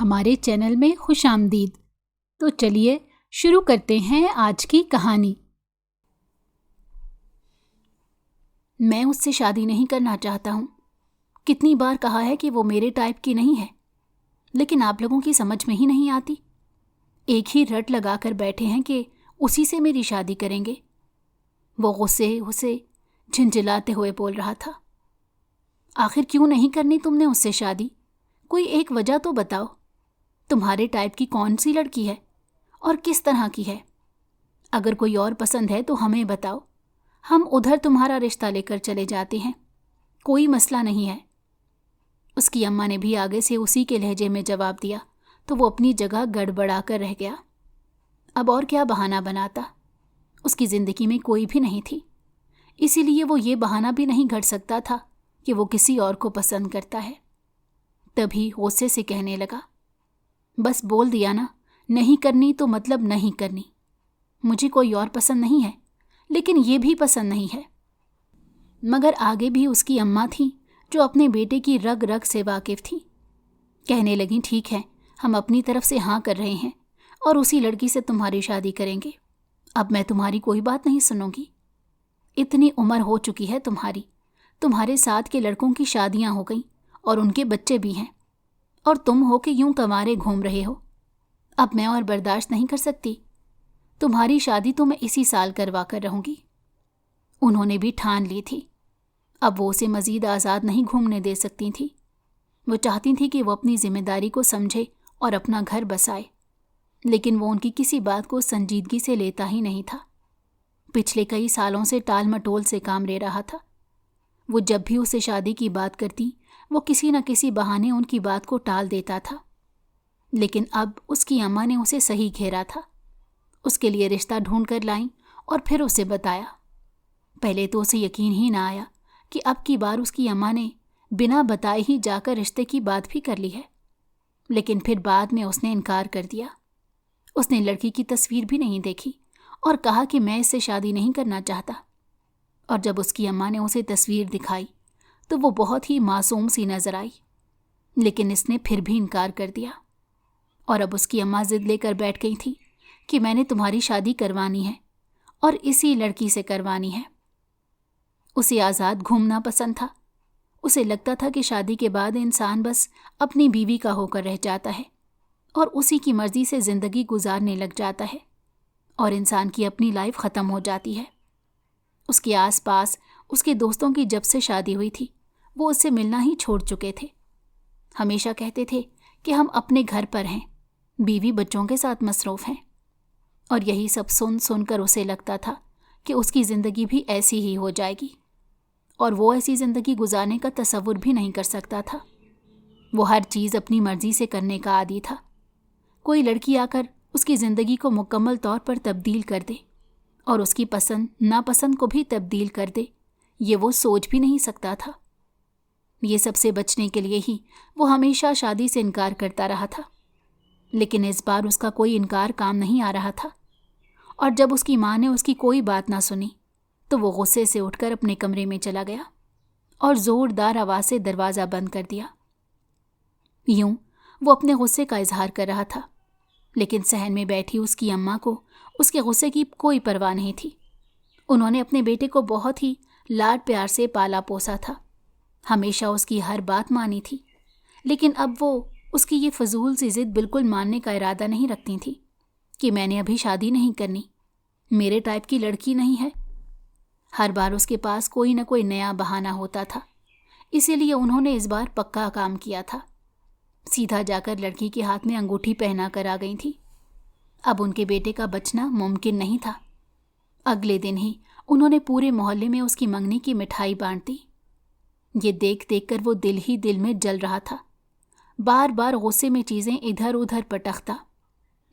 ہمارے چینل میں خوش آمدید۔ تو چلیے شروع کرتے ہیں آج کی کہانی۔ میں اس سے شادی نہیں کرنا چاہتا ہوں۔ کتنی بار کہا ہے کہ وہ میرے ٹائپ کی نہیں ہے، لیکن آپ لوگوں کی سمجھ میں ہی نہیں آتی۔ ایک ہی رٹ لگا کر بیٹھے ہیں کہ اسی سے میری شادی کریں گے۔ وہ غصے جھنجھلاتے ہوئے بول رہا تھا۔ آخر کیوں نہیں کرنی تم نے اس سے شادی؟ کوئی ایک وجہ تو بتاؤ۔ تمہارے ٹائپ کی کون سی لڑکی ہے اور کس طرح کی ہے؟ اگر کوئی اور پسند ہے تو ہمیں بتاؤ، ہم ادھر تمہارا رشتہ لے کر چلے جاتے ہیں، کوئی مسئلہ نہیں ہے۔ اس کی اماں نے بھی آگے سے اسی کے لہجے میں جواب دیا تو وہ اپنی جگہ گڑبڑا کر رہ گیا۔ اب اور کیا بہانہ بناتا؟ اس کی زندگی میں کوئی بھی نہیں تھی، اسی لیے وہ یہ بہانہ بھی نہیں گھڑ سکتا تھا کہ وہ کسی اور کو پسند کرتا ہے۔ تبھی غصے سے کہنے لگا، بس بول دیا نا، نہیں کرنی تو مطلب نہیں کرنی۔ مجھے کوئی اور پسند نہیں ہے، لیکن یہ بھی پسند نہیں ہے۔ مگر آگے بھی اس کی اماں تھیں جو اپنے بیٹے کی رگ رگ سے واقف تھیں۔ کہنے لگیں، ٹھیک ہے، ہم اپنی طرف سے ہاں کر رہے ہیں اور اسی لڑکی سے تمہاری شادی کریں گے۔ اب میں تمہاری کوئی بات نہیں سنوں گی۔ اتنی عمر ہو چکی ہے تمہارے ساتھ کے لڑکوں کی شادیاں ہو گئیں اور ان کے بچے بھی ہیں، اور تم ہو کہ یوں کنوارے گھوم رہے ہو۔ اب میں اور برداشت نہیں کر سکتی۔ تمہاری شادی تو میں اسی سال کروا کر رہوں گی۔ انہوں نے بھی ٹھان لی تھی، اب وہ اسے مزید آزاد نہیں گھومنے دے سکتی تھی۔ وہ چاہتی تھی کہ وہ اپنی ذمہ داری کو سمجھے اور اپنا گھر بسائے، لیکن وہ ان کی کسی بات کو سنجیدگی سے لیتا ہی نہیں تھا۔ پچھلے کئی سالوں سے ٹال مٹول سے کام لے رہا تھا۔ وہ جب بھی اسے شادی کی بات کرتی، وہ کسی نہ کسی بہانے ان کی بات کو ٹال دیتا تھا۔ لیکن اب اس کی اماں نے اسے صحیح گھیرا تھا۔ اس کے لیے رشتہ ڈھونڈ کر لائیں اور پھر اسے بتایا۔ پہلے تو اسے یقین ہی نہ آیا کہ اب کی بار اس کی اماں نے بنا بتائے ہی جا کر رشتے کی بات بھی کر لی ہے۔ لیکن پھر بعد میں اس نے انکار کر دیا۔ اس نے لڑکی کی تصویر بھی نہیں دیکھی اور کہا کہ میں اس سے شادی نہیں کرنا چاہتا۔ اور جب اس کی اماں نے اسے تصویر دکھائی تو وہ بہت ہی معصوم سی نظر آئی، لیکن اس نے پھر بھی انکار کر دیا۔ اور اب اس کی اماں ضد لے کر بیٹھ گئی تھی کہ میں نے تمہاری شادی کروانی ہے اور اسی لڑکی سے کروانی ہے۔ اسے آزاد گھومنا پسند تھا۔ اسے لگتا تھا کہ شادی کے بعد انسان بس اپنی بیوی کا ہو کر رہ جاتا ہے اور اسی کی مرضی سے زندگی گزارنے لگ جاتا ہے، اور انسان کی اپنی لائف ختم ہو جاتی ہے۔ اس کے آس پاس اس کے دوستوں کی جب سے شادی ہوئی تھی، وہ اس سے ملنا ہی چھوڑ چکے تھے۔ ہمیشہ کہتے تھے کہ ہم اپنے گھر پر ہیں، بیوی بچوں کے ساتھ مصروف ہیں، اور یہی سب سن کر اسے لگتا تھا کہ اس کی زندگی بھی ایسی ہی ہو جائے گی، اور وہ ایسی زندگی گزارنے کا تصور بھی نہیں کر سکتا تھا۔ وہ ہر چیز اپنی مرضی سے کرنے کا عادی تھا۔ کوئی لڑکی آ کر اس کی زندگی کو مکمل طور پر تبدیل کر دے اور اس کی پسند ناپسند کو بھی تبدیل کر دے، یہ وہ سوچ بھی نہیں سکتا تھا۔ یہ سب سے بچنے کے لیے ہی وہ ہمیشہ شادی سے انکار کرتا رہا تھا، لیکن اس بار اس کا کوئی انکار کام نہیں آ رہا تھا، اور جب اس کی ماں نے اس کی کوئی بات نہ سنی تو وہ غصے سے اٹھ کر اپنے کمرے میں چلا گیا اور زوردار آواز سے دروازہ بند کر دیا۔ یوں وہ اپنے غصے کا اظہار کر رہا تھا، لیکن صحن میں بیٹھی اس کی اماں کو اس کے غصے کی کوئی پرواہ نہیں تھی۔ انہوں نے اپنے بیٹے کو بہت ہی لاڈ پیار سے پالا پوسا تھا، ہمیشہ اس کی ہر بات مانی تھی، لیکن اب وہ اس کی یہ فضول سی ضد بالکل ماننے کا ارادہ نہیں رکھتی تھی کہ میں نے ابھی شادی نہیں کرنی، میرے ٹائپ کی لڑکی نہیں ہے۔ ہر بار اس کے پاس کوئی نہ کوئی نیا بہانہ ہوتا تھا، اسی لیے انہوں نے اس بار پکا کام کیا تھا۔ سیدھا جا کر لڑکی کے ہاتھ میں انگوٹھی پہنا کر آ گئی تھی۔ اب ان کے بیٹے کا بچنا ممکن نہیں تھا۔ اگلے دن ہی انہوں نے پورے محلے میں اس کی منگنی کی مٹھائی بانٹ دی۔ یہ دیکھ کر وہ دل ہی دل میں جل رہا تھا، بار بار غصے میں چیزیں ادھر ادھر پٹکتا،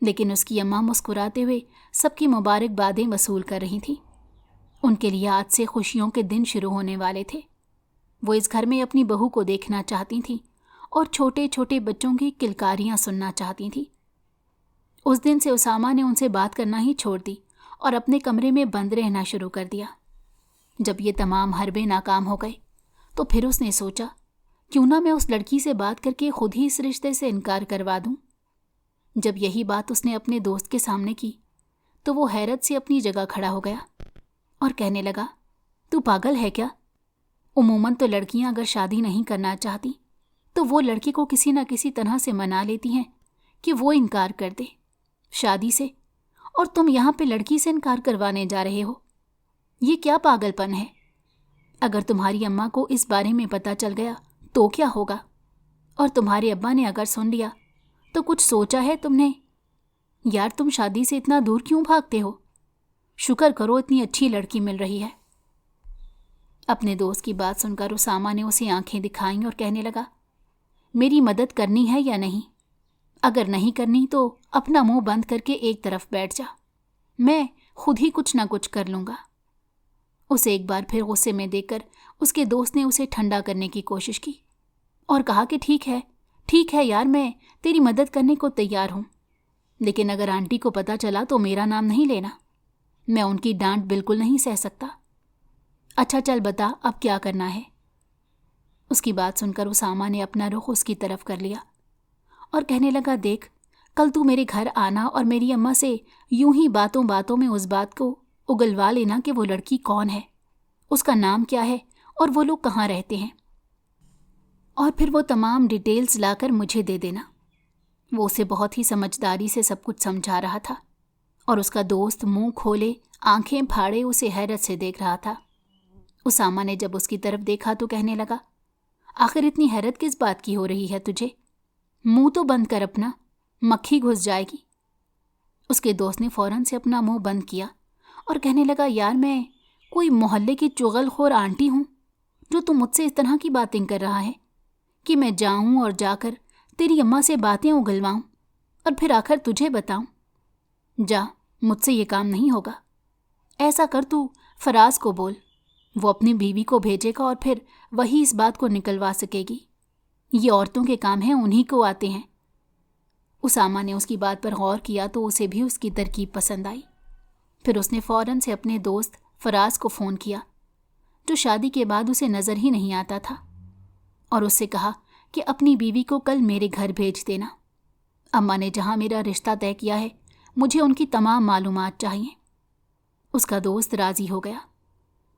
لیکن اس کی اماں مسکراتے ہوئے سب کی مبارکبادیں وصول کر رہی تھیں۔ ان کے لیے آج سے خوشیوں کے دن شروع ہونے والے تھے۔ وہ اس گھر میں اپنی بہو کو دیکھنا چاہتی تھیں اور چھوٹے چھوٹے بچوں کی کلکاریاں سننا چاہتی تھیں۔ اس دن سے اسامہ نے ان سے بات کرنا ہی چھوڑ دی اور اپنے کمرے میں بند رہنا شروع کر دیا۔ جب یہ تمام حربے ناکام ہو گئے تو پھر اس نے سوچا کیوں نہ میں اس لڑکی سے بات کر کے خود ہی اس رشتے سے انکار کروا دوں۔ جب یہی بات اس نے اپنے دوست کے سامنے کی تو وہ حیرت سے اپنی جگہ کھڑا ہو گیا اور کہنے لگا، تو پاگل ہے کیا؟ عموماً تو لڑکیاں اگر شادی نہیں کرنا چاہتی تو وہ لڑکی کو کسی نہ کسی طرح سے منا لیتی ہیں کہ وہ انکار کر دے شادی سے، اور تم یہاں پہ لڑکی سے انکار کروانے جا رہے ہو؟ یہ کیا پاگل پن ہے؟ اگر تمہاری اماں کو اس بارے میں پتہ چل گیا تو کیا ہوگا؟ اور تمہارے ابا نے اگر سن لیا تو کچھ سوچا ہے تم نے؟ یار تم شادی سے اتنا دور کیوں بھاگتے ہو؟ شکر کرو اتنی اچھی لڑکی مل رہی ہے۔ اپنے دوست کی بات سن کر اسامہ نے اسے آنکھیں دکھائیں اور کہنے لگا، میری مدد کرنی ہے یا نہیں؟ اگر نہیں کرنی تو اپنا منہ بند کر کے ایک طرف بیٹھ جا، میں خود ہی کچھ نہ کچھ کر لوں گا۔ اسے ایک بار پھر غصے میں دیکھ کر اس کے دوست نے اسے ٹھنڈا کرنے کی کوشش کی اور کہا کہ ٹھیک ہے یار، میں تیری مدد کرنے کو تیار ہوں، لیکن اگر آنٹی کو پتہ چلا تو میرا نام نہیں لینا، میں ان کی ڈانٹ بالکل نہیں سہ سکتا۔ اچھا چل بتا اب کیا کرنا ہے؟ اس کی بات سن کر اسامہ نے اپنا رخ اس کی طرف کر لیا اور کہنے لگا، دیکھ کل تو میرے گھر آنا اور میری اماں سے یوں ہی باتوں باتوں میں اس بات کو اگلوا لینا کہ وہ لڑکی کون ہے، اس کا نام کیا ہے اور وہ لوگ کہاں رہتے ہیں، اور پھر وہ تمام ڈیٹیلز لا کر مجھے دے دینا۔ وہ اسے بہت ہی سمجھداری سے سب کچھ سمجھا رہا تھا اور اس کا دوست منہ کھولے آنکھیں پھاڑے اسے حیرت سے دیکھ رہا تھا۔ اسامہ نے جب اس کی طرف دیکھا تو کہنے لگا، آخر اتنی حیرت کس بات کی ہو رہی ہے تجھے؟ منہ تو بند کر اپنا، مکھی گھس جائے گی۔ اس کے دوست نے فوراً سے اپنا منہ بند کیا اور کہنے لگا، یار میں کوئی محلے کی چغل خور آنٹی ہوں جو تم مجھ سے اس طرح کی باتیں کر رہا ہے کہ میں جاؤں اور جا کر تیری اماں سے باتیں اگلواؤں اور پھر آ کر تجھے بتاؤں؟ جا، مجھ سے یہ کام نہیں ہوگا۔ ایسا کر تو فراز کو بول، وہ اپنی بیوی کو بھیجے گا اور پھر وہی اس بات کو نکلوا سکے گی۔ یہ عورتوں کے کام ہیں، انہی کو آتے ہیں۔ اسامہ نے اس کی بات پر غور کیا تو اسے بھی اس کی ترکیب پسند آئی۔ پھر اس نے فوراً سے اپنے دوست فراز کو فون کیا جو شادی کے بعد اسے نظر ہی نہیں آتا تھا، اور اس سے کہا کہ اپنی بیوی کو کل میرے گھر بھیج دینا۔ اماں نے جہاں میرا رشتہ طے کیا ہے مجھے ان کی تمام معلومات چاہیے۔ اس کا دوست راضی ہو گیا۔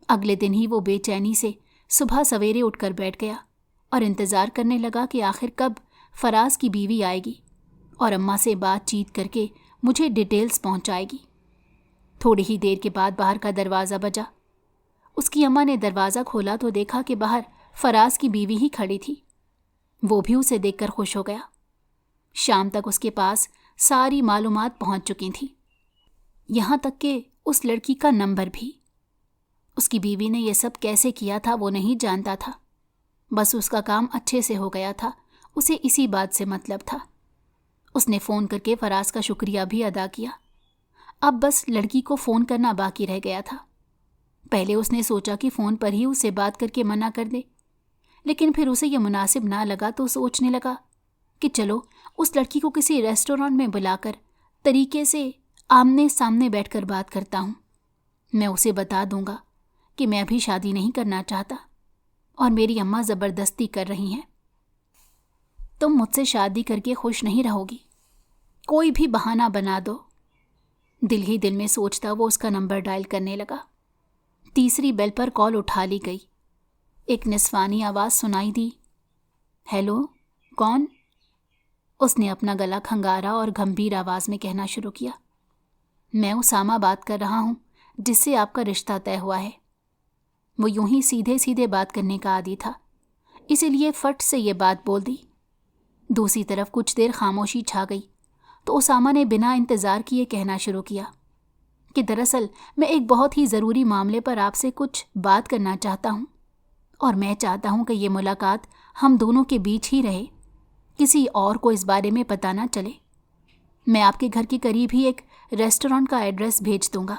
اگلے دن ہی وہ بے چینی سے صبح سویرے اٹھ کر بیٹھ گیا اور انتظار کرنے لگا کہ آخر کب فراز کی بیوی آئے گی اور اماں سے بات چیت کر کے مجھے ڈیٹیلز پہنچائے گی۔ تھوڑی ہی دیر کے بعد باہر کا دروازہ بجا۔ اس کی اماں نے دروازہ کھولا تو دیکھا کہ باہر فراز کی بیوی ہی کھڑی تھی۔ وہ بھی اسے دیکھ کر خوش ہو گیا۔ شام تک اس کے پاس ساری معلومات پہنچ چکی تھیں، یہاں تک کہ اس لڑکی کا نمبر بھی۔ اس کی بیوی نے یہ سب کیسے کیا تھا وہ نہیں جانتا تھا، بس اس کا کام اچھے سے ہو گیا تھا، اسے اسی بات سے مطلب تھا۔ اس نے فون کر کے فراز کا شکریہ بھی ادا کیا۔ اب بس لڑکی کو فون کرنا باقی رہ گیا تھا۔ پہلے اس نے سوچا کہ فون پر ہی اسے بات کر کے منع کر دے، لیکن پھر اسے یہ مناسب نہ لگا تو سوچنے لگا کہ چلو اس لڑکی کو کسی ریسٹورانٹ میں بلا کر طریقے سے آمنے سامنے بیٹھ کر بات کرتا ہوں۔ میں اسے بتا دوں گا کہ میں ابھی شادی نہیں کرنا چاہتا اور میری اماں زبردستی کر رہی ہیں۔ تم مجھ سے شادی کر کے خوش نہیں رہو گی، کوئی بھی بہانہ بنا دو۔ دل ہی دل میں سوچتا وہ اس کا نمبر ڈائل کرنے لگا۔ تیسری بیل پر کال اٹھا لی گئی۔ ایک نسوانی آواز سنائی دی، ہیلو، کون؟ اس نے اپنا گلا کھنگارا اور گھمبیر آواز میں کہنا شروع کیا، میں اسامہ بات کر رہا ہوں جس سے آپ کا رشتہ طے ہوا ہے۔ وہ یوں ہی سیدھے سیدھے بات کرنے کا عادی تھا، اسی لیے فٹ سے یہ بات بول دی۔ دوسری طرف کچھ دیر خاموشی چھا گئی تو اسامہ نے بنا انتظار کیے کہنا شروع کیا کہ دراصل میں ایک بہت ہی ضروری معاملے پر آپ سے کچھ بات کرنا چاہتا ہوں، اور میں چاہتا ہوں کہ یہ ملاقات ہم دونوں کے بیچ ہی رہے، کسی اور کو اس بارے میں پتہ نہ چلے۔ میں آپ کے گھر کے قریب ہی ایک ریسٹورانٹ کا ایڈریس بھیج دوں گا،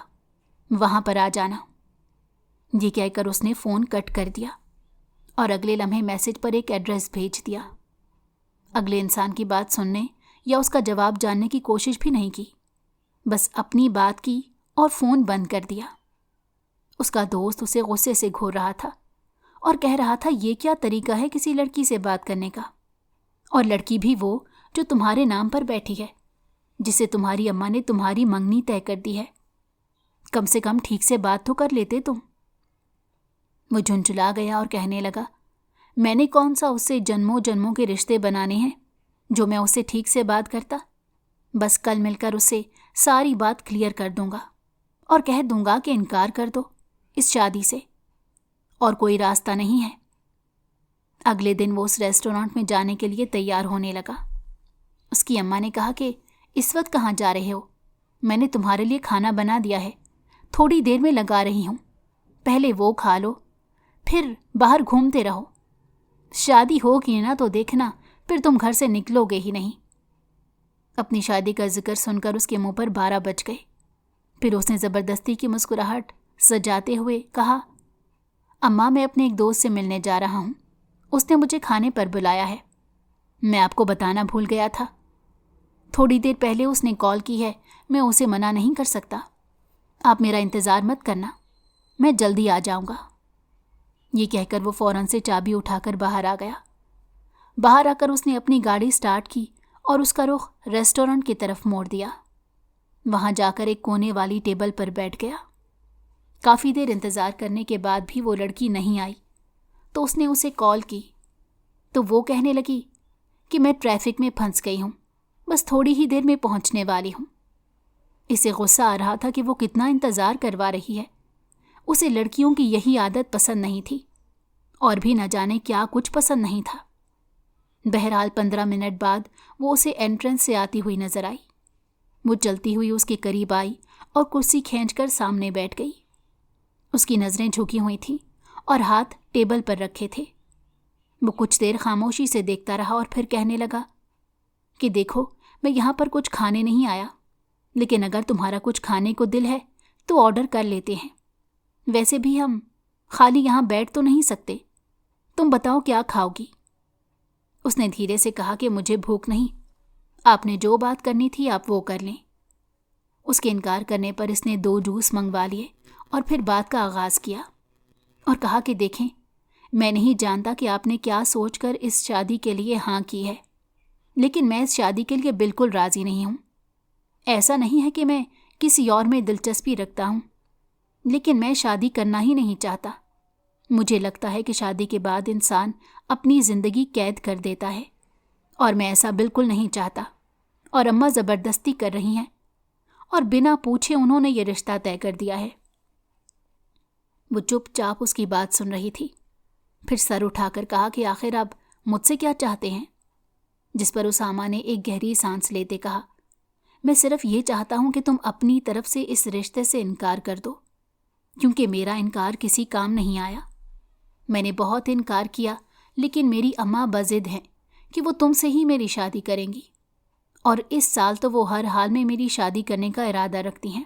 وہاں پر آ جانا۔ یہ کہہ کر اس نے فون کٹ کر دیا اور اگلے لمحے میسج پر ایک ایڈریس بھیج دیا۔ اگلے انسان کی بات سننے یا اس کا جواب جاننے کی کوشش بھی نہیں کی، بس اپنی بات کی اور فون بند کر دیا۔ اس کا دوست اسے غصے سے گھور رہا تھا۔ اور کہہ رہا تھا یہ کیا طریقہ ہے کسی لڑکی سے بات کرنے کا، اور لڑکی بھی وہ جو تمہارے نام پر بیٹھی ہے، جسے تمہاری اماں نے تمہاری منگنی طے کر دی ہے۔ کم سے کم ٹھیک سے بات تو کر لیتے تم۔ وہ جھنجھلا گیا اور کہنے لگا، میں نے کون سا اس سے جنموں جنموں کے رشتے بنانے ہیں جو میں اسے ٹھیک سے بات کرتا؟ بس کل مل کر اسے ساری بات کلیئر کر دوں گا اور کہہ دوں گا کہ انکار کر دو اس شادی سے، اور کوئی راستہ نہیں ہے۔ اگلے دن وہ اس ریسٹورانٹ میں جانے کے لیے تیار ہونے لگا۔ اس کی اماں نے کہا کہ اس وقت کہاں جا رہے ہو؟ میں نے تمہارے لیے کھانا بنا دیا ہے، تھوڑی دیر میں لگا رہی ہوں، پہلے وہ کھا لو، پھر باہر گھومتے رہو۔ شادی ہوگی نا تو دیکھنا پھر تم گھر سے نکلو گے ہی نہیں۔ اپنی شادی کا ذکر سن کر اس کے منہ پر 12 بج گئے۔ پھر اس نے زبردستی کی مسکراہٹ سجاتے ہوئے کہا، اماں میں اپنے ایک دوست سے ملنے جا رہا ہوں، اس نے مجھے کھانے پر بلایا ہے، میں آپ کو بتانا بھول گیا تھا۔ تھوڑی دیر پہلے اس نے کال کی ہے، میں اسے منع نہیں کر سکتا، آپ میرا انتظار مت کرنا، میں جلدی آ جاؤں گا۔ یہ کہہ کر وہ فوراً سے چابی اٹھا کر باہر آ گیا۔ باہر آ کر اس نے اپنی گاڑی سٹارٹ کی اور اس کا رخ ریسٹورنٹ کی طرف موڑ دیا۔ وہاں جا کر ایک کونے والی ٹیبل پر بیٹھ گیا۔ کافی دیر انتظار کرنے کے بعد بھی وہ لڑکی نہیں آئی تو اس نے اسے کال کی تو وہ کہنے لگی کہ میں ٹریفک میں پھنس گئی ہوں، بس تھوڑی ہی دیر میں پہنچنے والی ہوں۔ اسے غصہ آ رہا تھا کہ وہ کتنا انتظار کروا رہی ہے۔ اسے لڑکیوں کی یہی عادت پسند نہیں تھی، اور بھی نہ جانے کیا کچھ پسند نہیں تھا۔ بہرحال 15 منٹ بعد وہ اسے انٹرنس سے آتی ہوئی نظر آئی۔ وہ چلتی ہوئی اس کے قریب آئی اور کرسی کھینچ کر سامنے بیٹھ گئی۔ اس کی نظریں جھکی ہوئی تھیں اور ہاتھ ٹیبل پر رکھے تھے۔ وہ کچھ دیر خاموشی سے دیکھتا رہا اور پھر کہنے لگا کہ دیکھو، میں یہاں پر کچھ کھانے نہیں آیا، لیکن اگر تمہارا کچھ کھانے کو دل ہے تو آرڈر کر لیتے ہیں۔ ویسے بھی ہم خالی یہاں بیٹھ تو نہیں سکتے، تم بتاؤ کیا کھاؤ گی؟ اس نے دھیرے سے کہا کہ مجھے بھوک نہیں، آپ نے جو بات کرنی تھی آپ وہ کر لیں۔ اس کے انکار کرنے پر اس نے 2 جوس منگوا لیے اور پھر بات کا آغاز کیا اور کہا کہ دیکھیں، میں نہیں جانتا کہ آپ نے کیا سوچ کر اس شادی کے لیے ہاں کی ہے، لیکن میں اس شادی کے لیے بالکل راضی نہیں ہوں۔ ایسا نہیں ہے کہ میں کسی اور میں دلچسپی رکھتا ہوں، لیکن میں شادی کرنا ہی نہیں چاہتا۔ مجھے لگتا ہے کہ شادی کے بعد انسان اپنی زندگی قید کر دیتا ہے، اور میں ایسا بالکل نہیں چاہتا، اور اماں زبردستی کر رہی ہیں، اور بنا پوچھے انہوں نے یہ رشتہ طے کر دیا ہے۔ وہ چپ چاپ اس کی بات سن رہی تھی، پھر سر اٹھا کر کہا کہ آخر آپ مجھ سے کیا چاہتے ہیں؟ جس پر اسامہ نے ایک گہری سانس لیتے کہا، میں صرف یہ چاہتا ہوں کہ تم اپنی طرف سے اس رشتے سے انکار کر دو، کیونکہ میرا انکار کسی کام نہیں آیا۔ میں نے بہت انکار کیا، لیکن میری اماں بضد ہیں کہ وہ تم سے ہی میری شادی کریں گی، اور اس سال تو وہ ہر حال میں میری شادی کرنے کا ارادہ رکھتی ہیں۔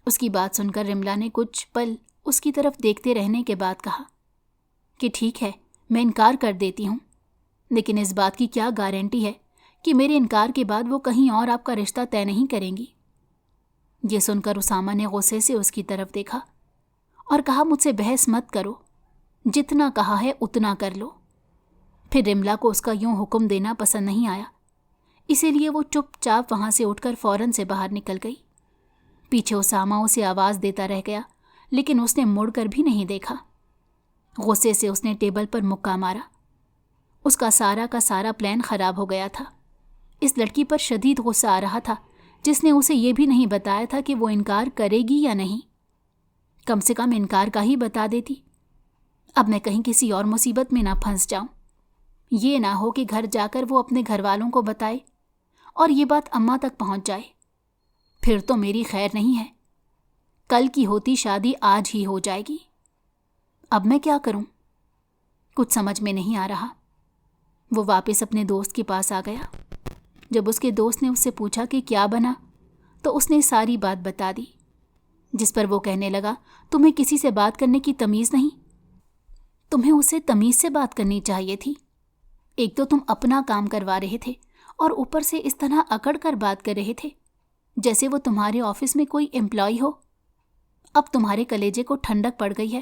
اس کی بات سن کر رملا نے کچھ پل اس کی طرف دیکھتے رہنے کے بعد کہا کہ ٹھیک ہے، میں انکار کر دیتی ہوں، لیکن اس بات کی کیا گارنٹی ہے کہ میرے انکار کے بعد وہ کہیں اور آپ کا رشتہ طے نہیں کریں گی؟ یہ سن کر اسامہ نے غصے سے اس کی طرف دیکھا اور کہا، مجھ سے بحث مت کرو، جتنا کہا ہے اتنا کر لو۔ پھر رملا کو اس کا یوں حکم دینا پسند نہیں آیا، اسی لیے وہ چپ چاپ وہاں سے اٹھ کر فوراً سے باہر نکل گئی۔ پیچھے اسامہ اسے آواز دیتا رہ گیا، لیکن اس نے مڑ کر بھی نہیں دیکھا۔ غصے سے اس نے ٹیبل پر مکہ مارا۔ اس کا سارا پلان خراب ہو گیا تھا۔ اس لڑکی پر شدید غصہ آ رہا تھا جس نے اسے یہ بھی نہیں بتایا تھا کہ وہ انکار کرے گی یا نہیں۔ کم سے کم انکار کا ہی بتا دیتی۔ اب میں کہیں کسی اور مصیبت میں نہ پھنس جاؤں۔ یہ نہ ہو کہ گھر جا کر وہ اپنے گھر والوں کو بتائے اور یہ بات اماں تک پہنچ جائے، پھر تو میری خیر نہیں ہے۔ کل کی ہوتی شادی آج ہی ہو جائے گی۔ اب میں کیا کروں؟ کچھ سمجھ میں نہیں آ رہا۔ وہ واپس اپنے دوست کے پاس آ گیا۔ جب اس کے دوست نے اس سے پوچھا کہ کیا بنا تو اس نے ساری بات بتا دی، جس پر وہ کہنے لگا، تمہیں کسی سے بات کرنے کی تمیز نہیں؟ تمہیں اسے تمیز سے بات کرنی چاہیے تھی۔ ایک تو تم اپنا کام کروا رہے تھے اور اوپر سے اس طرح اکڑ کر بات کر رہے تھے جیسے وہ تمہارے آفس میں کوئی امپلائی ہو۔ اب تمہارے کلیجے کو ٹھنڈک پڑ گئی ہے،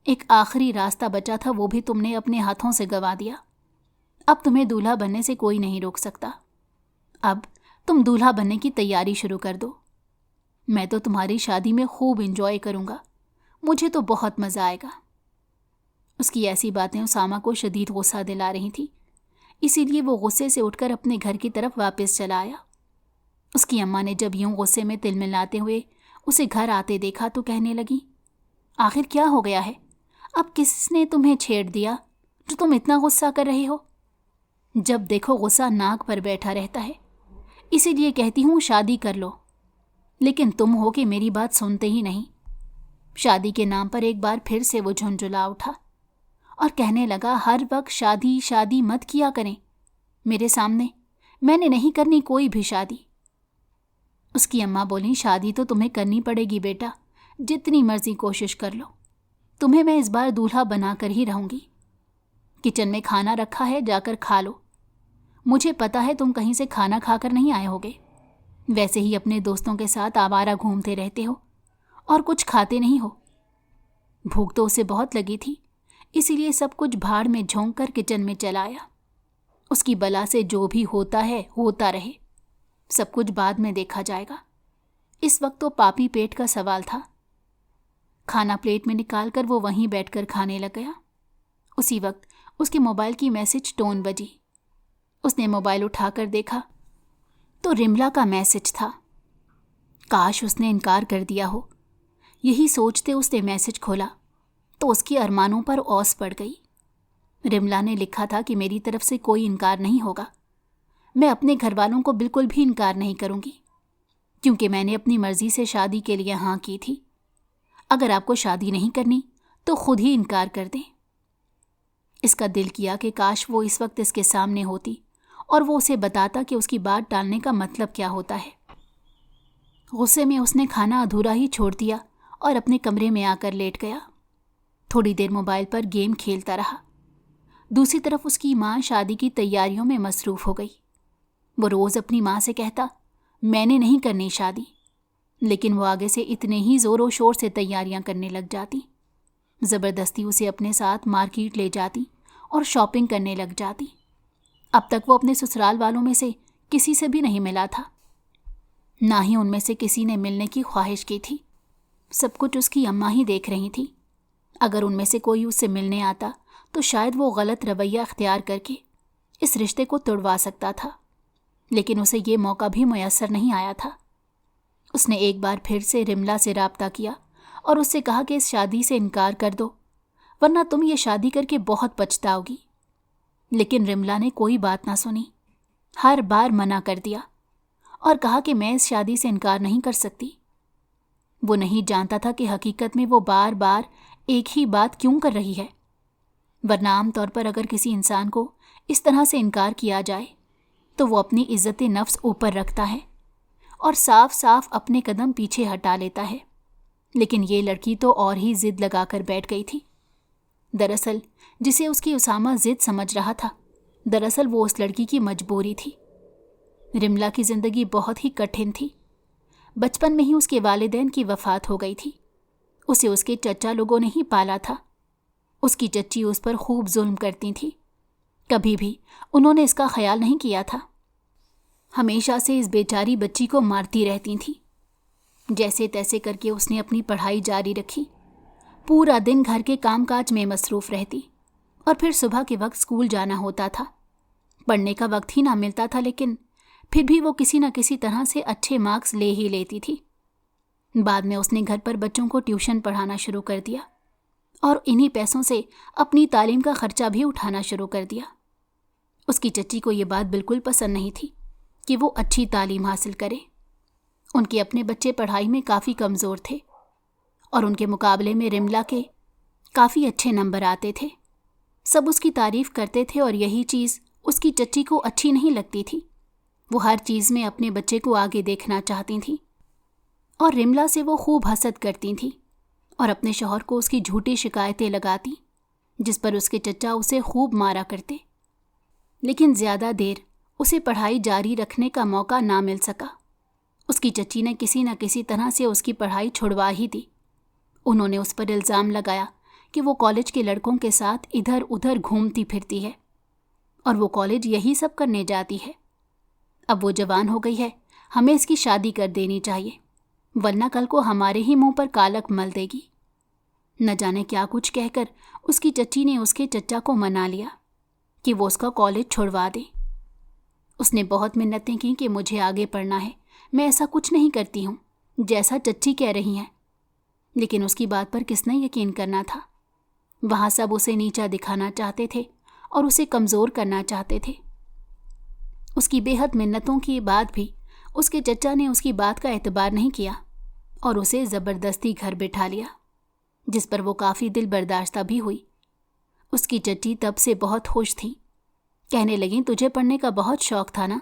ایک آخری راستہ بچا تھا، وہ بھی تم نے اپنے ہاتھوں سے گنوا دیا۔ اب تمہیں دولہا بننے سے کوئی نہیں روک سکتا۔ اب تم دولہا بننے کی تیاری شروع کر دو۔ میں تو تمہاری شادی میں خوب انجوائے کروں گا، مجھے تو بہت مزہ آئے گا۔ اس کی ایسی باتیں اسامہ کو شدید غصہ دلا رہی تھی، اسی لیے وہ غصے سے اٹھ کر اپنے گھر کی طرف واپس چلا آیا۔ اس کی اماں نے جب یوں غصے میں تل ملاتے ہوئے اسے گھر آتے دیکھا تو کہنے لگی، آخر کیا ہو گیا ہے؟ اب کس نے تمہیں چھیڑ دیا جو تم اتنا غصہ کر رہے ہو؟ جب دیکھو غصہ ناک پر بیٹھا رہتا ہے، اسی لیے کہتی ہوں شادی کر لو، لیکن تم ہو کہ میری بات سنتے ہی نہیں۔ شادی کے نام پر ایک بار پھر سے وہ جھنجھلا اٹھا اور کہنے لگا، ہر وقت شادی شادی مت کیا کریں میرے سامنے، میں نے نہیں کرنی کوئی بھی شادی۔ اس کی اماں بولیں، شادی تو تمہیں کرنی پڑے گی بیٹا، جتنی مرضی کوشش کر لو، تمہیں میں اس بار دولہا بنا کر ہی رہوں گی۔ کچن میں کھانا رکھا ہے، جا کر کھا لو۔ مجھے پتا ہے تم کہیں سے کھانا کھا کر نہیں آئے ہوگے، ویسے ہی اپنے دوستوں کے ساتھ آوارہ گھومتے رہتے ہو اور کچھ کھاتے نہیں ہو۔ بھوک تو اسے بہت لگی تھی، اسی لیے سب کچھ بھاڑ میں جھونک کر کچن میں چلا آیا۔ اس کی بلا سے جو بھی ہوتا ہے ہوتا رہے، سب کچھ بعد میں دیکھا جائے گا۔ اس وقت تو پاپی پیٹ کا سوال تھا۔ کھانا پلیٹ میں نکال کر وہ وہیں بیٹھ کر کھانے لگ گیا۔ اسی وقت اس کے موبائل کی میسج ٹون بجی۔ اس نے موبائل اٹھا کر دیکھا تو رملا کا میسج تھا۔ کاش اس نے انکار کر دیا ہو، یہی سوچتے اس نے میسج کھولا تو اس کی ارمانوں پر اوس پڑ گئی۔ رملا نے لکھا تھا کہ میری طرف سے کوئی انکار نہیں ہوگا، میں اپنے گھر والوں کو بالکل بھی انکار نہیں کروں گی، کیونکہ میں نے اپنی مرضی سے شادی کے لیے ہاں کی تھی۔ اگر آپ کو شادی نہیں کرنی تو خود ہی انکار کر دیں۔ اس کا دل کیا کہ کاش وہ اس وقت اس کے سامنے ہوتی اور وہ اسے بتاتا کہ اس کی بات ٹالنے کا مطلب کیا ہوتا ہے۔ غصے میں اس نے کھانا ادھورا ہی چھوڑ دیا اور اپنے کمرے میں آ کر لیٹ گیا۔ تھوڑی دیر موبائل پر گیم کھیلتا رہا۔ دوسری طرف اس کی ماں شادی کی تیاریوں میں مصروف ہو گئی۔ وہ روز اپنی ماں سے کہتا، میں نے نہیں کرنی شادی، لیکن وہ آگے سے اتنے ہی زور و شور سے تیاریاں کرنے لگ جاتی۔ زبردستی اسے اپنے ساتھ مارکیٹ لے جاتی اور شاپنگ کرنے لگ جاتی۔ اب تک وہ اپنے سسرال والوں میں سے کسی سے بھی نہیں ملا تھا، نہ ہی ان میں سے کسی نے ملنے کی خواہش کی تھی۔ سب کچھ اس کی اماں ہی دیکھ رہی تھی۔ اگر ان میں سے کوئی اس سے ملنے آتا تو شاید وہ غلط رویہ اختیار کر کے اس رشتے کو توڑوا سکتا تھا، لیکن اسے یہ موقع بھی میسر نہیں آیا تھا۔ اس نے ایک بار پھر سے رملا سے رابطہ کیا اور اس سے کہا کہ اس شادی سے انکار کر دو، ورنہ تم یہ شادی کر کے بہت پچھتاؤ گی۔ لیکن رملا نے کوئی بات نہ سنی، ہر بار منع کر دیا اور کہا کہ میں اس شادی سے انکار نہیں کر سکتی۔ وہ نہیں جانتا تھا کہ حقیقت میں وہ بار بار ایک ہی بات کیوں کر رہی ہے، ورنہ عام طور پر اگر کسی انسان کو اس طرح سے انکار کیا جائے تو وہ اپنی عزت نفس اوپر رکھتا ہے اور صاف صاف اپنے قدم پیچھے ہٹا لیتا ہے۔ لیکن یہ لڑکی تو اور ہی ضد لگا کر بیٹھ گئی تھی۔ دراصل جسے اس کی اسامہ ضد سمجھ رہا تھا، دراصل وہ اس لڑکی کی مجبوری تھی۔ رملا کی زندگی بہت ہی کٹھن تھی۔ بچپن میں ہی اس کے والدین کی وفات ہو گئی تھی۔ اسے اس کے چچا لوگوں نے ہی پالا تھا۔ اس کی چچی اس پر خوب ظلم کرتی تھی، کبھی بھی انہوں نے اس کا خیال نہیں کیا تھا۔ ہمیشہ سے اس بیچاری بچی کو مارتی رہتی تھیں۔ جیسے تیسے کر کے اس نے اپنی پڑھائی جاری رکھی، پورا دن گھر کے کام کاج میں مصروف رہتی اور پھر صبح کے وقت اسکول جانا ہوتا تھا۔ پڑھنے کا وقت ہی نہ ملتا تھا، لیکن پھر بھی وہ کسی نہ کسی طرح سے اچھے مارکس لے ہی لیتی تھی۔ بعد میں اس نے گھر پر بچوں کو ٹیوشن پڑھانا شروع کر دیا اور انہی پیسوں سے اپنی تعلیم کا خرچہ بھی اٹھانا شروع کر دیا۔ اس کی چچی کو یہ بات بالکل پسند نہیں تھی کہ وہ اچھی تعلیم حاصل کرے۔ ان کے اپنے بچے پڑھائی میں کافی کمزور تھے اور ان کے مقابلے میں رملا کے کافی اچھے نمبر آتے تھے۔ سب اس کی تعریف کرتے تھے اور یہی چیز اس کی چچی کو اچھی نہیں لگتی تھی۔ وہ ہر چیز میں اپنے بچے کو آگے دیکھنا چاہتی تھیں اور رملا سے وہ خوب حسد کرتی تھیں اور اپنے شوہر کو اس کی جھوٹی شکایتیں لگاتی، جس پر اس کے چچا اسے خوب مارا کرتے۔ لیکن زیادہ دیر اسے پڑھائی جاری رکھنے کا موقع نہ مل سکا۔ اس کی چچی نے کسی نہ کسی طرح سے اس کی پڑھائی چھڑوا ہی دی۔ انہوں نے اس پر الزام لگایا کہ وہ کالج کے لڑکوں کے ساتھ ادھر ادھر گھومتی پھرتی ہے اور وہ کالج یہی سب کرنے جاتی ہے۔ اب وہ جوان ہو گئی ہے، ہمیں اس کی شادی کر دینی چاہیے، ورنہ کل کو ہمارے ہی منہ پر کالک مل دے گی۔ نہ جانے کیا کچھ کہہ کر اس کی چچی نے اس کے چچا کو منا لیا کہ وہ اس کا کالج چھڑوا دے۔ اس نے بہت منتیں کی کہ مجھے آگے پڑھنا ہے، میں ایسا کچھ نہیں کرتی ہوں جیسا چچی کہہ رہی ہیں، لیکن اس کی بات پر کس نے یقین کرنا تھا؟ وہاں سب اسے نیچا دکھانا چاہتے تھے اور اسے کمزور کرنا چاہتے تھے۔ اس کی بے حد منتوں کے بعد بھی اس کے چچا نے اس کی بات کا اعتبار نہیں کیا اور اسے زبردستی گھر بٹھا لیا، جس پر وہ کافی دل برداشتہ بھی ہوئی۔ اس کی چچی تب سے بہت خوش تھی، کہنے لگیں تجھے پڑھنے کا بہت شوق تھا نا،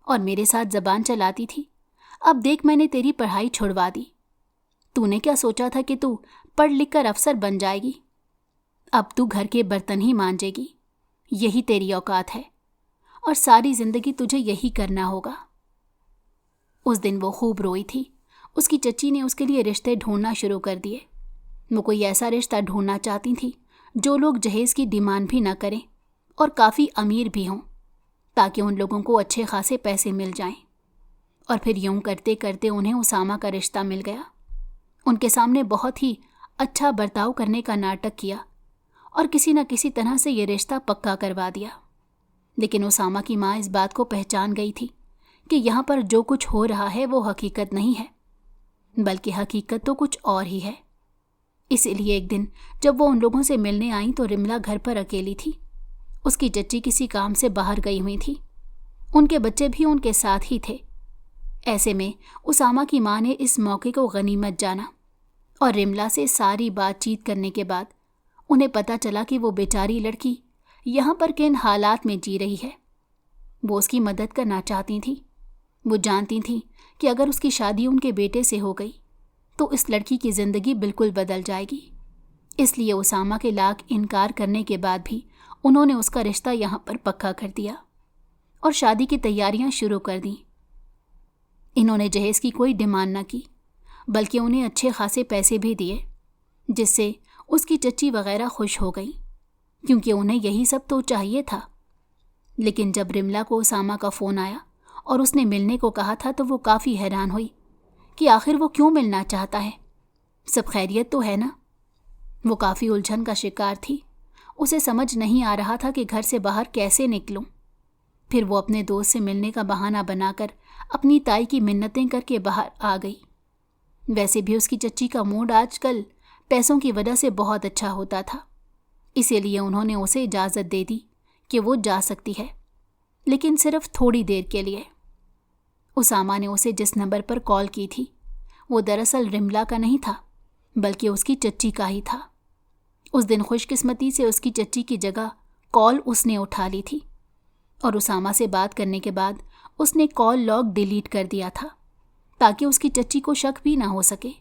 اور میرے ساتھ زبان چلاتی تھی، اب دیکھ میں نے تیری پڑھائی چھڑوا دی۔ تو نے کیا سوچا تھا کہ تو پڑھ لکھ کر افسر بن جائے گی؟ اب تو گھر کے برتن ہی مانجے گی، یہی تیری اوقات ہے اور ساری زندگی تجھے یہی کرنا ہوگا۔ اس دن وہ خوب روئی تھی۔ اس کی چچی نے اس کے لیے رشتے ڈھونڈنا شروع کر دیے۔ وہ کوئی ایسا رشتہ ڈھونڈنا چاہتی تھی جو لوگ جہیز کی ڈیمانڈ بھی نہ کریں اور کافی امیر بھی ہوں، تاکہ ان لوگوں کو اچھے خاصے پیسے مل جائیں۔ اور پھر یوں کرتے کرتے انہیں اسامہ کا رشتہ مل گیا۔ ان کے سامنے بہت ہی اچھا برتاؤ کرنے کا ناٹک کیا اور کسی نہ کسی طرح سے یہ رشتہ پکا کروا دیا۔ لیکن اسامہ کی ماں اس بات کو پہچان گئی تھی کہ یہاں پر جو کچھ ہو رہا ہے وہ حقیقت نہیں ہے، بلکہ حقیقت تو کچھ اور ہی ہے۔ اسی لیے ایک دن جب وہ ان لوگوں سے ملنے آئیں تو رملا گھر پر اکیلی تھی۔ اس کی چچی کسی کام سے باہر گئی ہوئی تھی، ان کے بچے بھی ان کے ساتھ ہی تھے۔ ایسے میں اسامہ کی ماں نے اس موقع کو غنیمت جانا اور رملا سے ساری بات چیت کرنے کے بعد انہیں پتہ چلا کہ وہ بیچاری لڑکی یہاں پر کن حالات میں جی رہی ہے۔ وہ اس کی مدد کرنا چاہتی تھیں۔ وہ جانتی تھیں کہ اگر اس کی شادی ان کے بیٹے سے ہو گئی تو اس لڑکی کی زندگی بالکل بدل جائے گی۔ اس لیے اسامہ کے لاکھ انکار کرنے کے بعد بھی انہوں نے اس کا رشتہ یہاں پر پکا کر دیا اور شادی کی تیاریاں شروع کر دیں۔ انہوں نے جہیز کی کوئی ڈیمانڈ نہ کی، بلکہ انہیں اچھے خاصے پیسے بھی دیے، جس سے اس کی چچی وغیرہ خوش ہو گئی، کیونکہ انہیں یہی سب تو چاہیے تھا۔ لیکن جب رملا کو اسامہ کا فون آیا اور اس نے ملنے کو کہا تھا تو وہ کافی حیران ہوئی کہ آخر وہ کیوں ملنا چاہتا ہے، سب خیریت تو ہے نا؟ وہ کافی الجھن کا شکار تھی۔ اسے سمجھ نہیں آ رہا تھا کہ گھر سے باہر کیسے نکلوں۔ پھر وہ اپنے دوست سے ملنے کا بہانہ بنا کر اپنی تائی کی منتیں کر کے باہر آ گئی۔ ویسے بھی اس کی چچی کا موڈ آج کل پیسوں کی وجہ سے بہت اچھا ہوتا تھا، اسی لیے انہوں نے اسے اجازت دے دی کہ وہ جا سکتی ہے، لیکن صرف تھوڑی دیر کے لیے۔ اسامہ نے اسے جس نمبر پر کال کی تھی وہ دراصل رملا کا نہیں تھا، بلکہ اس کی چچی کا ہی تھا۔ اس دن خوش قسمتی سے اس کی چچی کی جگہ کال اس نے اٹھا لی تھی، اور اسامہ سے بات کرنے کے بعد اس نے کال لاگ ڈیلیٹ کر دیا تھا تاکہ اس کی چچی کو شک بھی نہ ہو سکے۔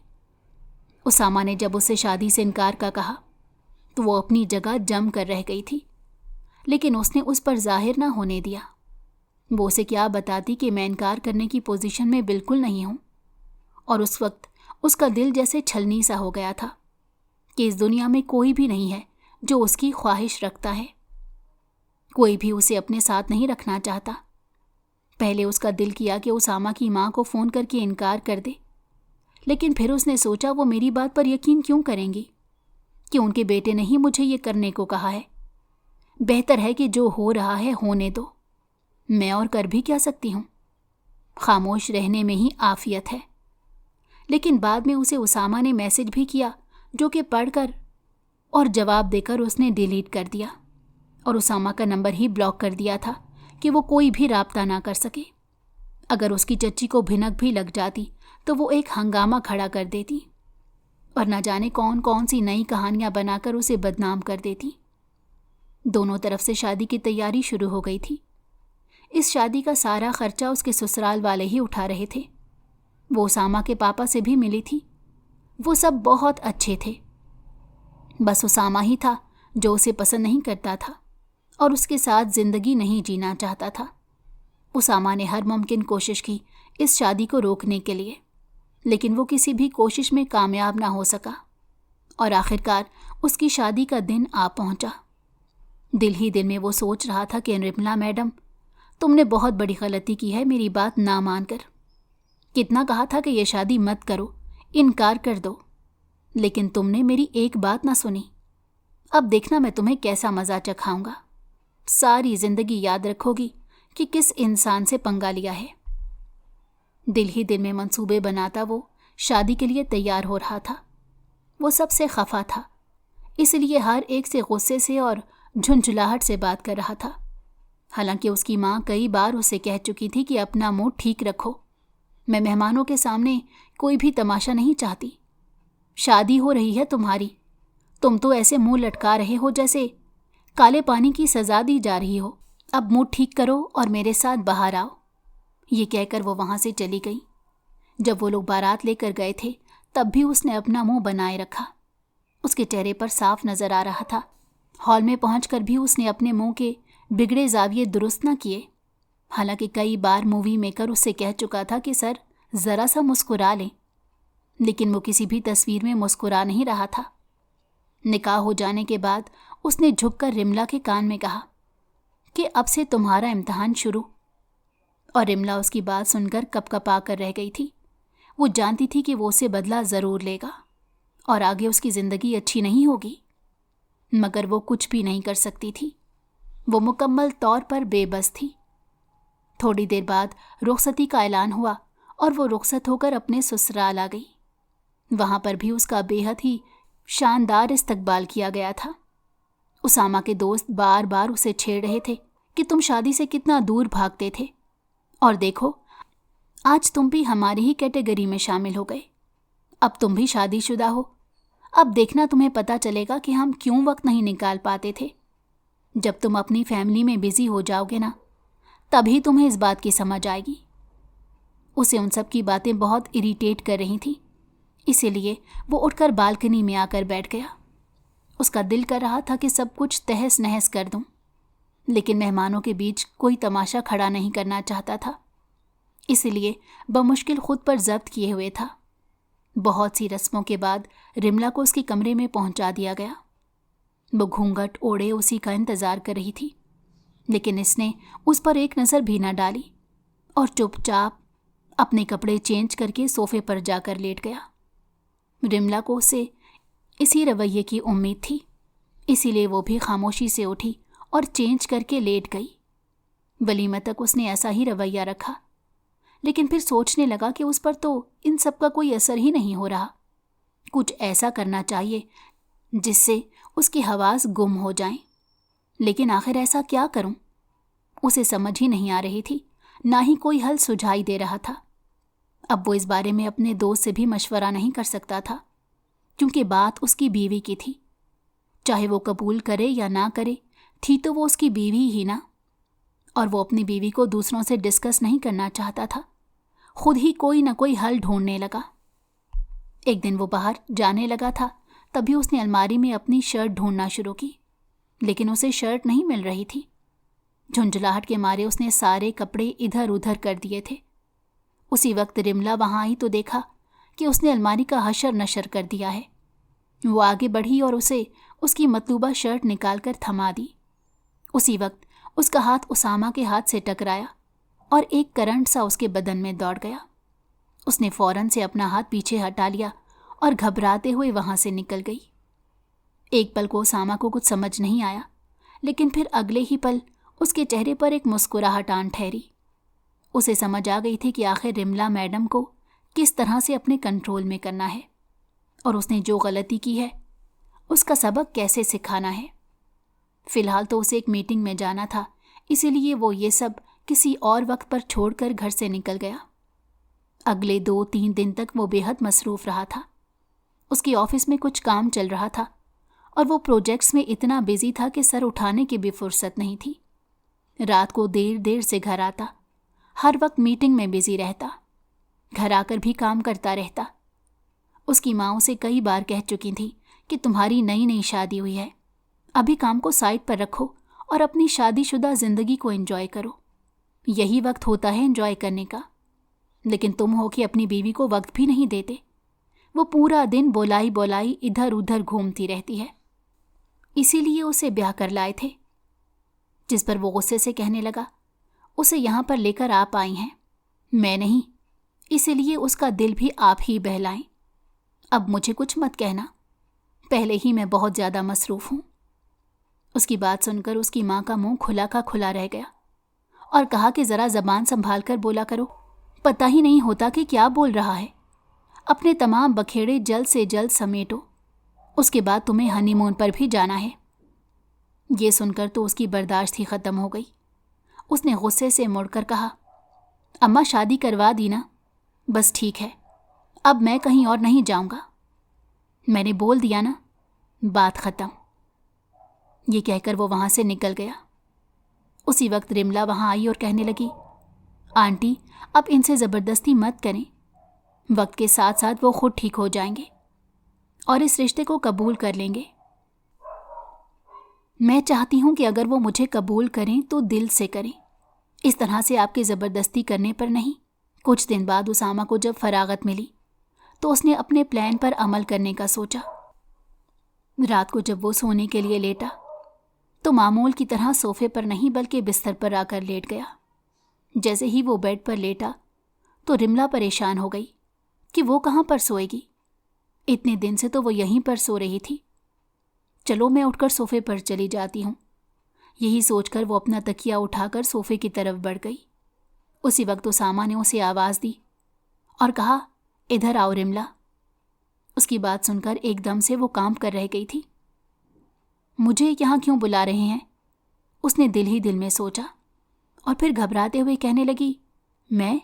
اسامہ نے جب اسے شادی سے انکار کا کہا تو وہ اپنی جگہ جم کر رہ گئی تھی، لیکن اس نے اس پر ظاہر نہ ہونے دیا۔ وہ اسے کیا بتاتی کہ میں انکار کرنے کی پوزیشن میں بالکل نہیں ہوں، اور اس وقت اس کا دل جیسے چھلنی سا ہو گیا تھا کہ اس دنیا میں کوئی بھی نہیں ہے جو اس کی خواہش رکھتا ہے، کوئی بھی اسے اپنے ساتھ نہیں رکھنا چاہتا۔ پہلے اس کا دل کیا کہ اسامہ کی ماں کو فون کر کے انکار کر دے، لیکن پھر اس نے سوچا وہ میری بات پر یقین کیوں کریں گی کہ ان کے بیٹے نے ہی مجھے یہ کرنے کو کہا ہے۔ بہتر ہے کہ جو ہو رہا ہے ہونے دو، میں اور کر بھی کیا سکتی ہوں، خاموش رہنے میں ہی عافیت ہے۔ لیکن بعد میں اسے اسامہ نے میسج بھی کیا جو کہ پڑھ کر اور جواب دے کر اس نے ڈیلیٹ کر دیا، اور اسامہ کا نمبر ہی بلاک کر دیا تھا کہ وہ کوئی بھی رابطہ نہ کر سکے۔ اگر اس کی چچی کو بھنک بھی لگ جاتی تو وہ ایک ہنگامہ کھڑا کر دیتی اور نہ جانے کون کون سی نئی کہانیاں بنا کر اسے بدنام کر دیتی۔ دونوں طرف سے شادی کی تیاری شروع ہو گئی تھی۔ اس شادی کا سارا خرچہ اس کے سسرال والے ہی اٹھا رہے تھے۔ وہ اسامہ کے پاپا سے بھی ملی تھی، وہ سب بہت اچھے تھے، بس اسامہ ہی تھا جو اسے پسند نہیں کرتا تھا اور اس کے ساتھ زندگی نہیں جینا چاہتا تھا۔ اسامہ نے ہر ممکن کوشش کی اس شادی کو روکنے کے لیے، لیکن وہ کسی بھی کوشش میں کامیاب نہ ہو سکا اور آخرکار اس کی شادی کا دن آ پہنچا۔ دل ہی دل میں وہ سوچ رہا تھا کہ رملا میڈم، تم نے بہت بڑی غلطی کی ہے میری بات نہ مان کر۔ کتنا کہا تھا کہ یہ شادی مت کرو، انکار کر دو، لیکن تم نے میری ایک بات نہ سنی۔ اب دیکھنا میں تمہیں کیسا مزہ چکھاؤں گا، ساری زندگی یاد رکھو گی کہ کس انسان سے پنگا لیا ہے۔ دل ہی دل میں منصوبے بناتا وہ شادی کے لیے تیار ہو رہا تھا۔ وہ سب سے خفا تھا، اس لیے ہر ایک سے غصے سے اور جھنجھلاہٹ سے بات کر رہا تھا۔ حالانکہ اس کی ماں کئی بار اسے کہہ چکی تھی کہ اپنا منہ ٹھیک رکھو، میں مہمانوں کے سامنے کوئی بھی تماشا نہیں چاہتی۔ شادی ہو رہی ہے تمہاری، تم تو ایسے منہ لٹکا رہے ہو جیسے کالے پانی کی سزا دی جا رہی ہو۔ اب منہ ٹھیک کرو اور میرے ساتھ باہر آؤ۔ یہ کہہ کر وہ وہاں سے چلی گئی۔ جب وہ لوگ بارات لے کر گئے تھے تب بھی اس نے اپنا منہ بنائے رکھا۔ اس کے چہرے پر صاف نظر آ رہا تھا۔ ہال میں پہنچ کر بھی اس نے اپنے منہ کے بگڑے زاویے درست نہ کیے، حالانکہ کئی بار مووی میکر اس سے کہہ چکا تھا کہ سر ذرا سا مسکرا لیں، لیکن وہ کسی بھی تصویر میں مسکرا نہیں رہا تھا۔ نکاح ہو جانے کے بعد اس نے جھک کر رملا کے کان میں کہا کہ اب سے تمہارا امتحان شروع، اور رملا اس کی بات سن کر کپ کپا کر رہ گئی تھی۔ وہ جانتی تھی کہ وہ اسے بدلہ ضرور لے گا اور آگے اس کی زندگی اچھی نہیں ہوگی، مگر وہ کچھ بھی نہیں کر سکتی تھی۔ وہ مکمل طور پر بے بس تھی۔ تھوڑی دیر بعد رخصتی کا اعلان ہوا اور وہ رخصت ہو کر اپنے سسرال آ گئی۔ وہاں پر بھی اس کا بے حد ہی شاندار استقبال کیا گیا تھا۔ اسامہ کے دوست بار بار اسے چھیڑ رہے تھے کہ تم شادی سے کتنا دور بھاگتے تھے، اور دیکھو آج تم بھی ہماری ہی کیٹیگری میں شامل ہو گئے۔ اب تم بھی شادی شدہ ہو، اب دیکھنا تمہیں پتہ چلے گا کہ ہم کیوں وقت نہیں نکال پاتے تھے۔ جب تم اپنی فیملی میں بزی ہو جاؤ گے نا، تبھی تمہیں اس بات کی سمجھ آئے گی۔ اسے ان سب کی باتیں بہت اریٹیٹ کر رہی تھیں، اسی لیے وہ اٹھ کر بالکنی میں آ کر بیٹھ گیا۔ اس کا دل کر رہا تھا کہ سب کچھ تہس نہس کر دوں، لیکن مہمانوں کے بیچ کوئی تماشا کھڑا نہیں کرنا چاہتا تھا، اسی لیے بمشکل خود پر ضبط کیے ہوئے تھا۔ بہت سی رسموں کے بعد رملا کو اس کے کمرے میں پہنچا دیا گیا۔ وہ گھونگھٹ اوڑے اسی کا انتظار کر رہی تھی، لیکن اس نے اس پر ایک نظر بھی نہ ڈالی اور چپ چاپ اپنے کپڑے چینج کر کے صوفے پر جا کر لیٹ گیا۔ رملا کو اسے اسی رویے کی امید تھی، اسی لیے وہ بھی خاموشی سے اٹھی اور چینج کر کے لیٹ گئی۔ ولیمہ تک اس نے ایسا ہی رویہ رکھا، لیکن پھر سوچنے لگا کہ اس پر تو ان سب کا کوئی اثر ہی نہیں ہو رہا۔ کچھ ایسا کرنا چاہیے جس سے اس کی حواس گم ہو جائیں، لیکن آخر ایسا کیا کروں؟ اسے سمجھ ہی نہیں آ رہی تھی، نہ ہی کوئی حل سجھائی دے رہا تھا۔ اب وہ اس بارے میں اپنے دوست سے بھی مشورہ نہیں کر سکتا تھا، کیونکہ بات اس کی بیوی کی تھی۔ چاہے وہ قبول کرے یا نہ کرے، تھی تو وہ اس کی بیوی ہی نا، اور وہ اپنی بیوی کو دوسروں سے ڈسکس نہیں کرنا چاہتا تھا، خود ہی کوئی نہ کوئی حل ڈھونڈنے لگا۔ ایک دن وہ باہر جانے لگا تھا، تبھی اس نے الماری میں اپنی شرٹ ڈھونڈنا شروع کی، لیکن اسے شرٹ نہیں مل رہی تھی۔ جھنجھلاہٹ کے مارے اس نے سارے کپڑے ادھر ادھر کر دیے تھے۔ اسی وقت رملا وہاں آئی تو دیکھا کہ اس نے الماری کا حشر نشر کر دیا ہے۔ وہ آگے بڑھی اور اسے اس کی مطلوبہ شرٹ نکال کر تھما دی۔ اسی وقت اس کا ہاتھ اسامہ کے ہاتھ سے ٹکرایا اور ایک کرنٹ سا اس کے بدن میں دوڑ گیا۔ اس نے فوراً سے اپنا ہاتھ پیچھے ہٹا لیا اور گھبراتے ہوئے وہاں سے نکل گئی۔ ایک پل کو اسامہ کو کچھ سمجھ نہیں آیا، لیکن پھر اگلے ہی پل اس کے چہرے پر ایک مسکراہٹ آن ٹھہری۔ اسے سمجھ آ گئی تھی کہ آخر رملا میڈم کو کس طرح سے اپنے کنٹرول میں کرنا ہے، اور اس نے جو غلطی کی ہے اس کا سبق کیسے سکھانا ہے۔ فی الحال تو اسے ایک میٹنگ میں جانا تھا، اسی لیے وہ یہ سب کسی اور وقت پر چھوڑ کر گھر سے نکل گیا۔ اگلے 2-3 دن تک وہ بے حد مصروف رہا تھا۔ اس کی آفس میں کچھ کام چل رہا تھا اور وہ پروجیکٹس میں اتنا بزی تھا کہ سر اٹھانے کی بھی فرصت نہیں تھی۔ رات کو دیر دیر سے گھر آتا، ہر وقت میٹنگ میں بزی رہتا، گھر آ کر بھی کام کرتا رہتا۔ اس کی ماں اسے کئی بار کہہ چکی تھی کہ تمہاری نئی شادی ہوئی ہے، ابھی کام کو سائڈ پر رکھو اور اپنی شادی شدہ زندگی کو انجوائے کرو، یہی وقت ہوتا ہے انجوائے کرنے کا۔ لیکن تم ہو کہ اپنی بیوی کو وقت بھی نہیں دیتے، وہ پورا دن بولائی بولائی ادھر ادھر گھومتی رہتی ہے، اسی لیے اسے بیاہ کر لائے تھے۔ جس پر وہ غصے سے کہنے لگا، اسے یہاں پر لے کر آپ آئی ہیں، میں نہیں، اسی لیے اس کا دل بھی آپ ہی بہلائیں۔ اب مجھے کچھ مت کہنا، پہلے ہی میں بہت زیادہ مصروف ہوں۔ اس کی بات سن کر اس کی ماں کا منہ کھلا کا کھلا رہ گیا اور کہا کہ ذرا زبان سنبھال کر بولا کرو، پتہ ہی نہیں ہوتا کہ کیا بول رہا ہے۔ اپنے تمام بکھیڑے جلد سے جلد سمیٹو، اس کے بعد تمہیں ہنی مون پر بھی جانا ہے۔ یہ سن کر تو اس کی برداشت ہی ختم ہو گئی۔ اس نے غصے سے مڑ کر کہا، اماں شادی کروا دی نا، بس ٹھیک ہے، اب میں کہیں اور نہیں جاؤں گا، میں نے بول دیا نا، بات ختم۔ یہ کہہ کر وہ وہاں سے نکل گیا۔ اسی وقت رملا وہاں آئی اور کہنے لگی، آنٹی اب ان سے زبردستی مت کریں، وقت کے ساتھ ساتھ وہ خود ٹھیک ہو جائیں گے اور اس رشتے کو قبول کر لیں گے۔ میں چاہتی ہوں کہ اگر وہ مجھے قبول کریں تو دل سے کریں، اس طرح سے آپ کی زبردستی کرنے پر نہیں۔ کچھ دن بعد اسامہ کو جب فراغت ملی تو اس نے اپنے پلان پر عمل کرنے کا سوچا۔ رات کو جب وہ سونے کے لیے لیٹا تو معمول کی طرح صوفے پر نہیں بلکہ بستر پر آ کر لیٹ گیا۔ جیسے ہی وہ بیڈ پر لیٹا تو رملا پریشان ہو گئی کہ وہ کہاں پر سوئے گی، اتنے دن سے تو وہ یہیں پر سو رہی تھی۔ چلو میں اٹھ کر صوفے پر چلی جاتی ہوں، یہی سوچ کر وہ اپنا تکیہ اٹھا کر صوفے کی طرف بڑھ گئی۔ اسی وقت اسامہ نے اسے آواز دی اور کہا، ادھر آؤ رملا۔ اس کی بات سن کر ایک دم سے وہ کانپ کر رہ گئی تھی۔ مجھے یہاں کیوں بلا رہے ہیں؟ اس نے دل ہی دل میں سوچا اور پھر گھبراتے ہوئے کہنے لگی، میں؟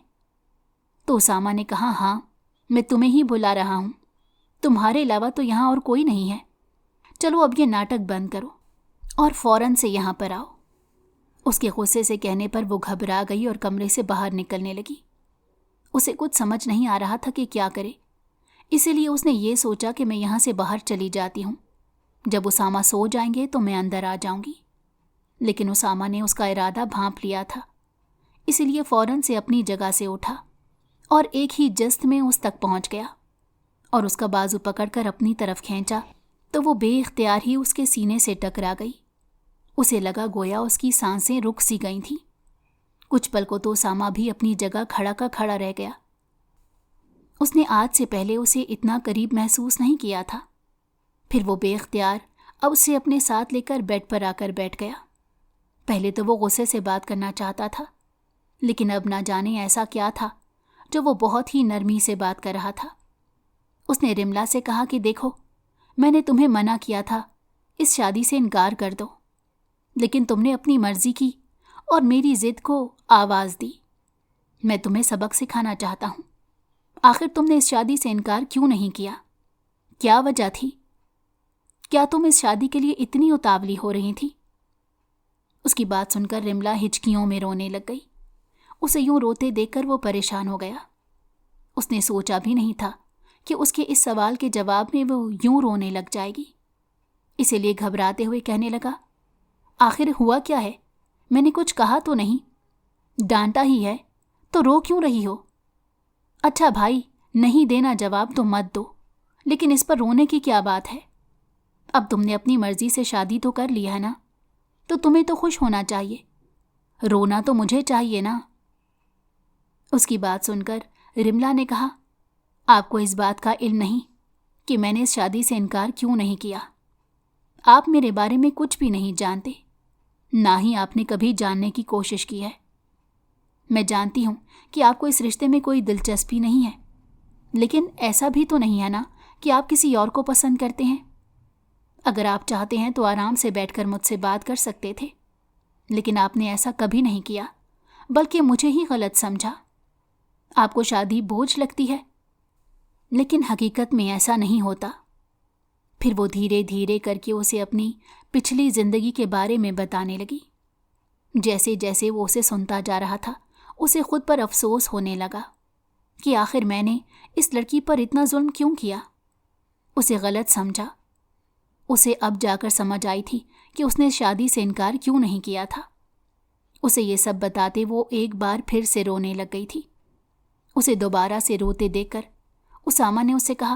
تو اسامہ نے کہا، ہاں میں تمہیں ہی بلا رہا ہوں، تمہارے علاوہ تو یہاں اور کوئی نہیں ہے۔ چلو اب یہ ناٹک بند کرو اور فوراً سے یہاں پر آؤ۔ اس کے غصے سے کہنے پر وہ گھبرا گئی اور کمرے سے باہر نکلنے لگی۔ اسے کچھ سمجھ نہیں آ رہا تھا کہ کیا کرے، اسی لیے اس نے یہ سوچا کہ میں یہاں سے باہر چلی جاتی ہوں، جب اسامہ سو جائیں گے تو میں اندر آ جاؤں گی۔ لیکن اسامہ نے اس کا ارادہ بھانپ لیا تھا، اسی لیے فوراً سے اپنی جگہ سے اٹھا اور ایک ہی جست میں اس تک پہنچ گیا اور اس کا بازو پکڑ کر اپنی طرف کھینچا تو وہ بے اختیار ہی اس کے سینے سے ٹکرا گئی۔ اسے لگا گویا اس کی سانسیں رک سی گئی تھیں۔ کچھ پل کو تو اسامہ بھی اپنی جگہ کھڑا کا کھڑا رہ گیا۔ اس نے آج سے پہلے اسے اتنا قریب محسوس نہیں کیا تھا۔ پھر وہ بے اختیار اب اسے اپنے ساتھ لے کر بیڈ پر آ کر بیٹھ گیا۔ پہلے تو وہ غصے سے بات کرنا چاہتا تھا، لیکن اب نہ جانے ایسا کیا تھا جو وہ بہت ہی نرمی سے بات کر رہا تھا۔ اس نے رملا سے کہا کہ دیکھو، میں نے تمہیں منع کیا تھا اس شادی سے انکار کر دو، لیکن تم نے اپنی مرضی کی اور میری ضد کو آواز دی۔ میں تمہیں سبق سکھانا چاہتا ہوں، آخر تم نے اس شادی سے انکار کیوں نہیں کیا؟ کیا وجہ تھی؟ کیا تم اس شادی کے لیے اتنی اتاولی ہو رہی تھی؟ اس کی بات سن کر رملا ہچکیوں میں رونے لگ گئی۔ اسے یوں روتے دیکھ کر وہ پریشان ہو گیا۔ اس نے سوچا بھی نہیں تھا کہ اس کے اس سوال کے جواب میں وہ یوں رونے لگ جائے گی، اسی لیے گھبراتے ہوئے کہنے لگا، آخر ہوا کیا ہے؟ میں نے کچھ کہا تو نہیں؟ ڈانٹا ہی ہے تو رو کیوں رہی ہو؟ اچھا بھائی، نہیں دینا جواب تو مت دو، لیکن اس پر رونے کی کیا بات ہے؟ اب تم نے اپنی مرضی سے شادی تو کر لی ہے نا، تو تمہیں تو خوش ہونا چاہیے، رونا تو مجھے چاہیے نا۔ اس کی بات سن کر رملا نے کہا، آپ کو اس بات کا علم نہیں کہ میں نے اس شادی سے انکار کیوں نہیں کیا۔ آپ میرے بارے میں کچھ بھی نہیں جانتے، نہ ہی آپ نے کبھی جاننے کی کوشش کی ہے۔ میں جانتی ہوں کہ آپ کو اس رشتے میں کوئی دلچسپی نہیں ہے، لیکن ایسا بھی تو نہیں ہے نا کہ آپ کسی اور کو پسند کرتے ہیں۔ اگر آپ چاہتے ہیں تو آرام سے بیٹھ کر مجھ سے بات کر سکتے تھے، لیکن آپ نے ایسا کبھی نہیں کیا، بلکہ مجھے ہی غلط سمجھا۔ آپ کو شادی بوجھ لگتی ہے، لیکن حقیقت میں ایسا نہیں ہوتا۔ پھر وہ دھیرے دھیرے کر کے اسے اپنی پچھلی زندگی کے بارے میں بتانے لگی۔ جیسے جیسے وہ اسے سنتا جا رہا تھا، اسے خود پر افسوس ہونے لگا کہ آخر میں نے اس لڑکی پر اتنا ظلم کیوں کیا، اسے غلط سمجھا۔ اسے اب جا کر سمجھ آئی تھی کہ اس نے شادی سے انکار کیوں نہیں کیا تھا۔ اسے یہ سب بتاتے وہ ایک بار پھر سے رونے لگ گئی تھی۔ اسے دوبارہ سے روتے دیکھ کر اسامہ نے اسے کہا،